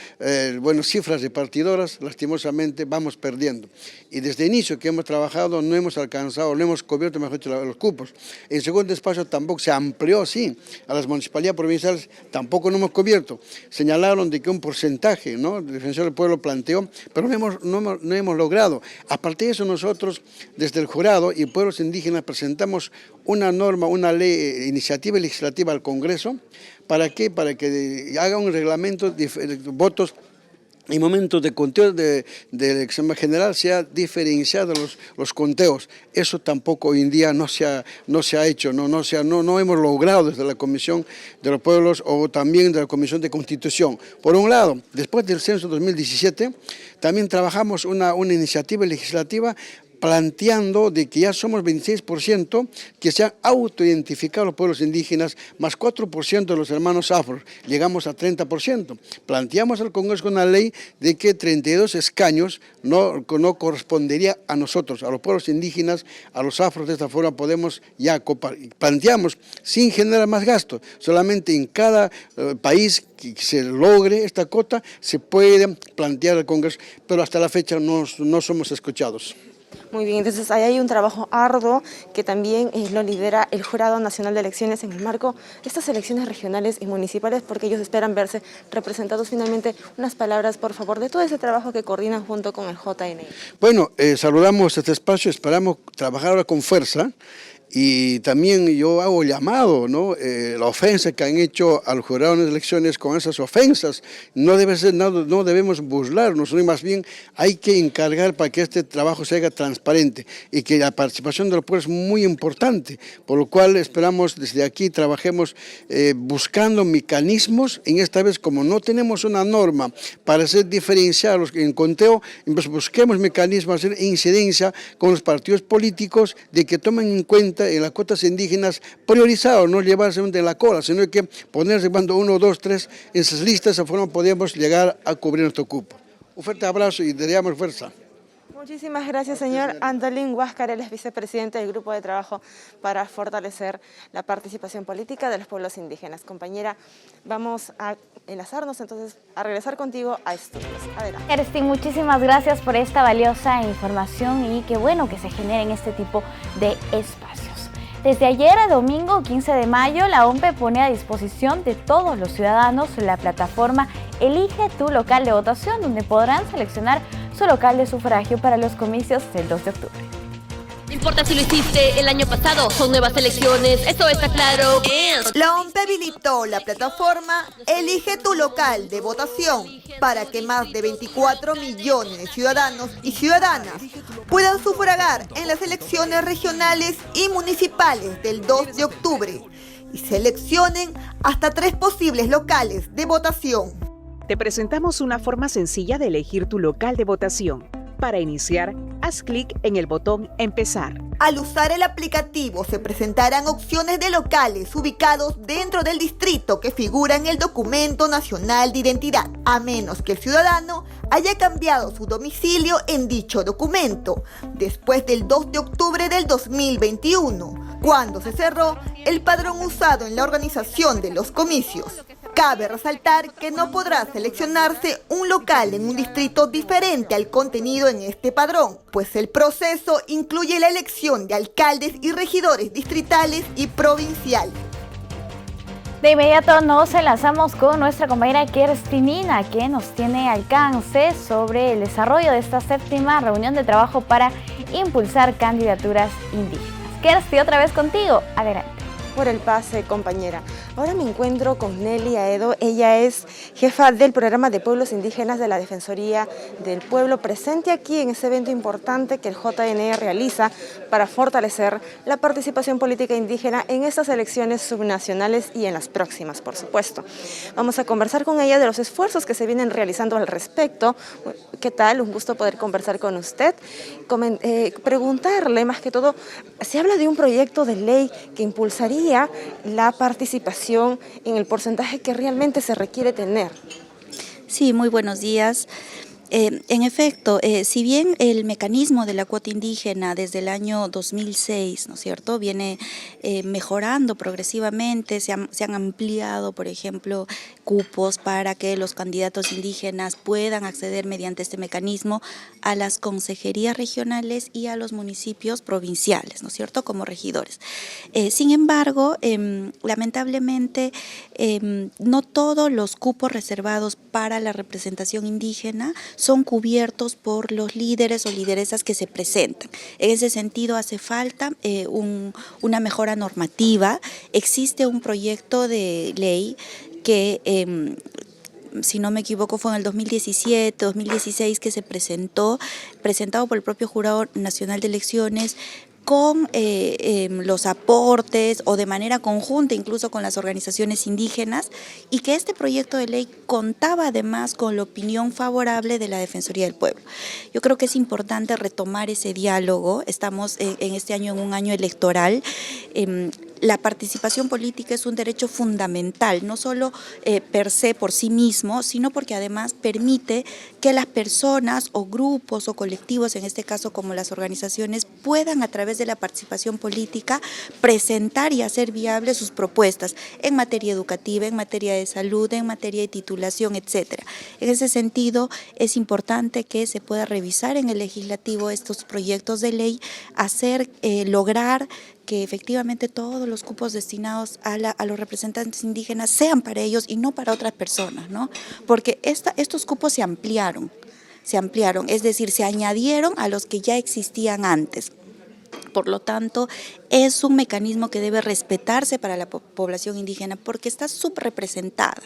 cifras repartidoras, lastimosamente vamos perdiendo. Y desde el inicio que hemos trabajado no hemos alcanzado, no hemos cubierto mejor dicho los cupos. En segundo espacio tampoco se amplió, sí, a las municipalidades provinciales tampoco no hemos cubierto. Señalaron de que un porcentaje, ¿no? El defensor del pueblo planteó, pero no hemos logrado. A partir de eso nosotros, desde el jurado y pueblos indígenas, presentamos una norma, una ley, iniciativa legislativa al Congreso. ¿Para qué? Para que haga un reglamento de votos en momentos de conteo de examen general se ha diferenciado los conteos. Eso tampoco hoy en día no se ha hecho, no hemos logrado desde la Comisión de los Pueblos o también de la Comisión de Constitución. Por un lado, después del censo 2017, también trabajamos una iniciativa legislativa planteando de que ya somos 26% que se han autoidentificado los pueblos indígenas, más 4% de los hermanos afro, llegamos a 30%. Planteamos al Congreso una ley de que 32 escaños no correspondería a nosotros, a los pueblos indígenas, a los afros. De esta forma podemos ya copar. Planteamos sin generar más gasto, solamente en cada país que se logre esta cota se puede plantear al Congreso, pero hasta la fecha no somos escuchados. Muy bien, entonces ahí hay un trabajo arduo que también lo lidera el Jurado Nacional de Elecciones en el marco de estas elecciones regionales y municipales, porque ellos esperan verse representados finalmente. Unas palabras, por favor, de todo ese trabajo que coordinan junto con el JNE. Bueno, saludamos este espacio, esperamos trabajar ahora con fuerza. Y también yo hago llamado, ¿no? La ofensa que han hecho al jurado de elecciones con esas ofensas no debemos burlarnos, sino más bien hay que encargar para que este trabajo se haga transparente y que la participación de los pueblos es muy importante, por lo cual esperamos desde aquí trabajemos buscando mecanismos. En esta vez, como no tenemos una norma para hacer diferenciar en conteo, pues busquemos mecanismos, hacer incidencia con los partidos políticos de que tomen en cuenta en las cuotas indígenas priorizado, no llevarse de la cola, sino que ponerse cuando 1, 2, 3 en esas listas. De esa forma podemos llegar a cubrir nuestro cupo. Un fuerte abrazo y daríamos fuerza. Muchísimas gracias, señor Antolín Huáscar, él es vicepresidente del Grupo de Trabajo para fortalecer la participación política de los pueblos indígenas. Compañera, vamos a enlazarnos entonces, a regresar contigo a estudios. Adelante. Kerstin, muchísimas gracias por esta valiosa información y qué bueno que se generen este tipo de espacios. Desde ayer, domingo 15 de mayo, la OMPE pone a disposición de todos los ciudadanos la plataforma Elige tu local de votación, donde podrán seleccionar su local de sufragio para los comicios del 2 de octubre. No importa si lo hiciste el año pasado, son nuevas elecciones, eso está claro. La OMPE habilitó la plataforma Elige tu local de votación para que más de 24 millones de ciudadanos y ciudadanas puedan sufragar en las elecciones regionales y municipales del 2 de octubre y seleccionen hasta 3 posibles locales de votación. Te presentamos una forma sencilla de elegir tu local de votación. Para iniciar, haz clic en el botón Empezar. Al usar el aplicativo se presentarán opciones de locales ubicados dentro del distrito que figura en el documento nacional de identidad, a menos que el ciudadano haya cambiado su domicilio en dicho documento después del 2 de octubre del 2021, cuando se cerró el padrón usado en la organización de los comicios. Cabe resaltar que no podrá seleccionarse un local en un distrito diferente al contenido en este padrón, pues el proceso incluye la elección de alcaldes y regidores distritales y provinciales. De inmediato nos enlazamos con nuestra compañera Kerstinina, que nos tiene alcance sobre el desarrollo de esta 7ª reunión de trabajo para impulsar candidaturas indígenas. Kerstin, otra vez contigo, adelante. Por el pase, compañera. Ahora me encuentro con Nelly Aedo, ella es jefa del programa de pueblos indígenas de la Defensoría del Pueblo, presente aquí en este evento importante que el JNE realiza para fortalecer la participación política indígena en estas elecciones subnacionales y en las próximas, por supuesto. Vamos a conversar con ella de los esfuerzos que se vienen realizando al respecto. ¿Qué tal? Un gusto poder conversar con usted. Preguntarle, más que todo, se habla de un proyecto de ley que impulsaría la participación en el porcentaje que realmente se requiere tener. Sí, muy buenos días. En efecto, si bien el mecanismo de la cuota indígena desde el año 2006, ¿no es cierto?, viene mejorando progresivamente, se han ampliado, por ejemplo, cupos para que los candidatos indígenas puedan acceder mediante este mecanismo a las consejerías regionales y a los municipios provinciales, ¿no es cierto?, como regidores. Sin embargo, lamentablemente, no todos los cupos reservados para la representación indígena son cubiertos por los líderes o lideresas que se presentan. En ese sentido hace falta una mejora normativa. Existe un proyecto de ley que si no me equivoco fue en el 2017, 2016 que se presentado por el propio Jurado Nacional de Elecciones, con los aportes o de manera conjunta incluso con las organizaciones indígenas, y que este proyecto de ley contaba además con la opinión favorable de la Defensoría del Pueblo. Yo creo que es importante retomar ese diálogo. Estamos en este año en un año electoral. La participación política es un derecho fundamental, no solo per se por sí mismo, sino porque además permite que las personas o grupos o colectivos, en este caso como las organizaciones, puedan a través de la participación política presentar y hacer viables sus propuestas en materia educativa, en materia de salud, en materia de titulación, etcétera. En ese sentido, es importante que se pueda revisar en el legislativo estos proyectos de ley, lograr que efectivamente todos los cupos destinados a los representantes indígenas sean para ellos y no para otras personas, ¿no? Porque estos cupos se ampliaron, es decir, se añadieron a los que ya existían antes. Por lo tanto, es un mecanismo que debe respetarse para la población indígena porque está subrepresentada,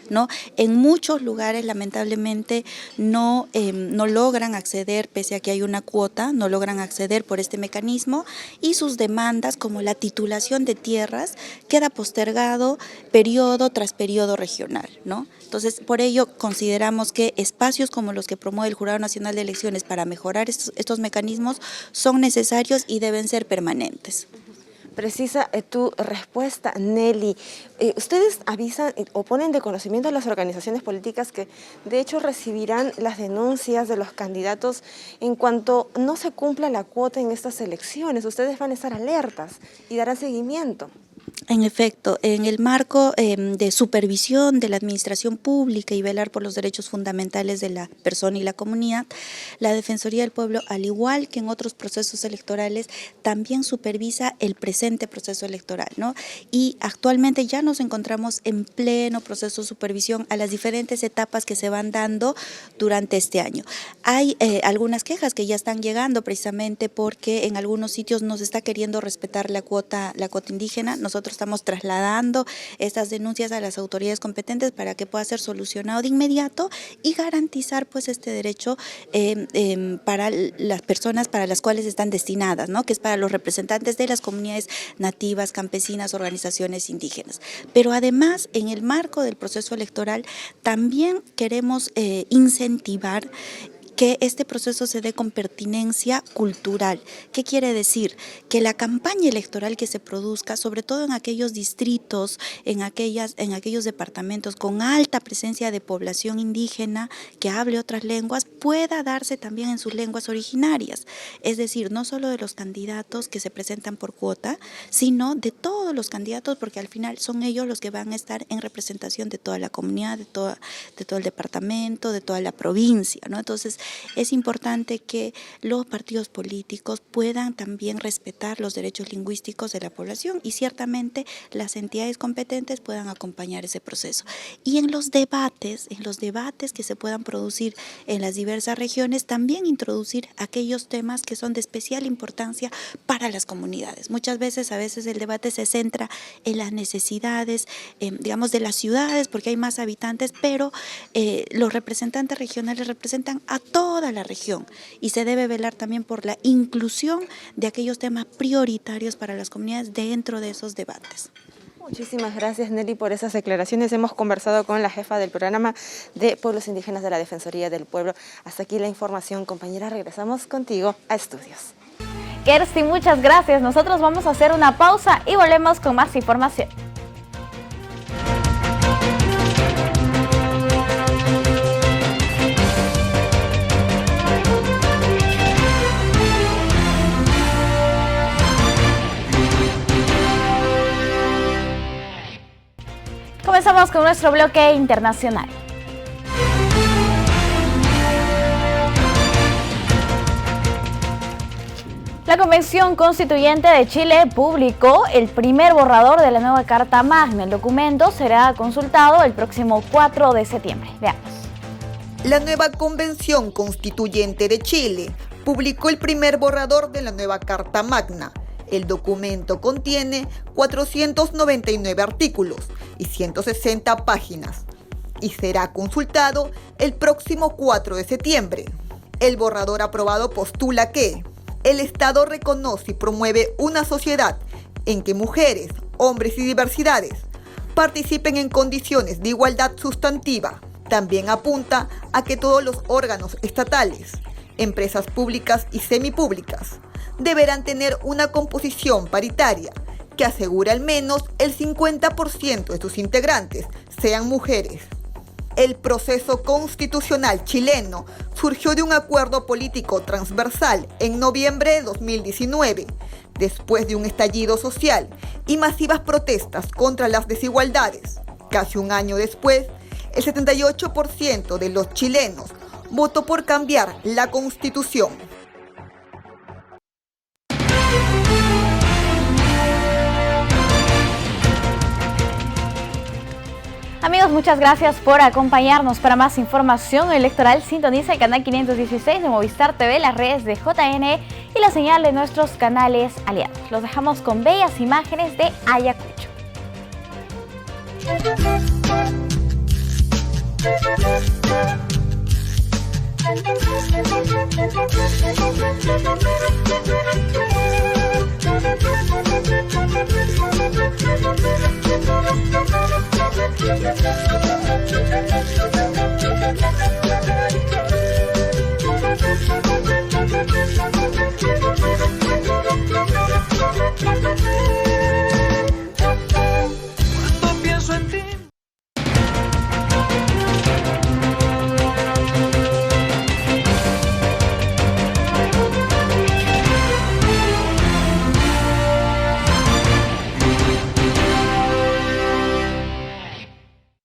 ¿no? En muchos lugares, lamentablemente, no logran acceder, pese a que hay una cuota, no logran acceder por este mecanismo, y sus demandas, como la titulación de tierras, queda postergado periodo tras periodo regional, ¿no? Entonces, por ello, consideramos que espacios como los que promueve el Jurado Nacional de Elecciones para mejorar estos mecanismos son necesarios y deben ser permanentes. Precisa tu respuesta, Nelly. Ustedes avisan o ponen de conocimiento a las organizaciones políticas que de hecho recibirán las denuncias de los candidatos en cuanto no se cumpla la cuota en estas elecciones. Ustedes van a estar alertas y darán seguimiento. En efecto, en el marco de supervisión de la administración pública y velar por los derechos fundamentales de la persona y la comunidad, la Defensoría del Pueblo, al igual que en otros procesos electorales, también supervisa el presente proceso electoral, ¿no? Y actualmente ya nos encontramos en pleno proceso de supervisión a las diferentes etapas que se van dando durante este año. Hay algunas quejas que ya están llegando precisamente porque en algunos sitios no se está queriendo respetar la cuota indígena. Nosotros estamos trasladando estas denuncias a las autoridades competentes para que pueda ser solucionado de inmediato y garantizar pues este derecho para las personas para las cuales están destinadas, ¿no? Que es para los representantes de las comunidades nativas, campesinas, organizaciones indígenas. Pero además, en el marco del proceso electoral, también queremos incentivar que este proceso se dé con pertinencia cultural. ¿Qué quiere decir? Que la campaña electoral que se produzca, sobre todo en aquellos distritos, en aquellos departamentos con alta presencia de población indígena que hable otras lenguas, pueda darse también en sus lenguas originarias. Es decir, no solo de los candidatos que se presentan por cuota, sino de todos los candidatos, porque al final son ellos los que van a estar en representación de toda la comunidad, de todo el departamento, de toda la provincia, ¿no? Entonces, es importante que los partidos políticos puedan también respetar los derechos lingüísticos de la población y ciertamente las entidades competentes puedan acompañar ese proceso. Y en los debates que se puedan producir en las diversas regiones, también introducir aquellos temas que son de especial importancia para las comunidades. Muchas veces, el debate se centra en las necesidades, digamos, de las ciudades, porque hay más habitantes, pero los representantes regionales representan a toda la región y se debe velar también por la inclusión de aquellos temas prioritarios para las comunidades dentro de esos debates. Muchísimas gracias, Nelly, por esas declaraciones. Hemos conversado con la jefa del programa de Pueblos Indígenas de la Defensoría del Pueblo. Hasta aquí la información, compañera. Regresamos contigo a estudios. Kerstin, muchas gracias. Nosotros vamos a hacer una pausa y volvemos con más información. Comenzamos con nuestro bloque internacional. La Convención Constituyente de Chile publicó el primer borrador de la nueva Carta Magna. El documento será consultado el próximo 4 de septiembre. Veamos. La nueva Convención Constituyente de Chile publicó el primer borrador de la nueva Carta Magna. El documento contiene 499 artículos y 160 páginas. y será consultado el próximo 4 de septiembre. El borrador aprobado postula que el Estado reconoce y promueve una sociedad en que mujeres, hombres y diversidades participen en condiciones de igualdad sustantiva. También apunta a que todos los órganos estatales, empresas públicas y semipúblicas deberán tener una composición paritaria que asegure al menos el 50% de sus integrantes sean mujeres. El proceso constitucional chileno surgió de un acuerdo político transversal en noviembre de 2019, después de un estallido social y masivas protestas contra las desigualdades. Casi un año después, el 78% de los chilenos votó por cambiar la Constitución. Amigos, muchas gracias por acompañarnos. Para más información electoral, sintoniza el canal 516 de Movistar TV, las redes de JNE y la señal de nuestros canales aliados. Los dejamos con bellas imágenes de Ayacucho.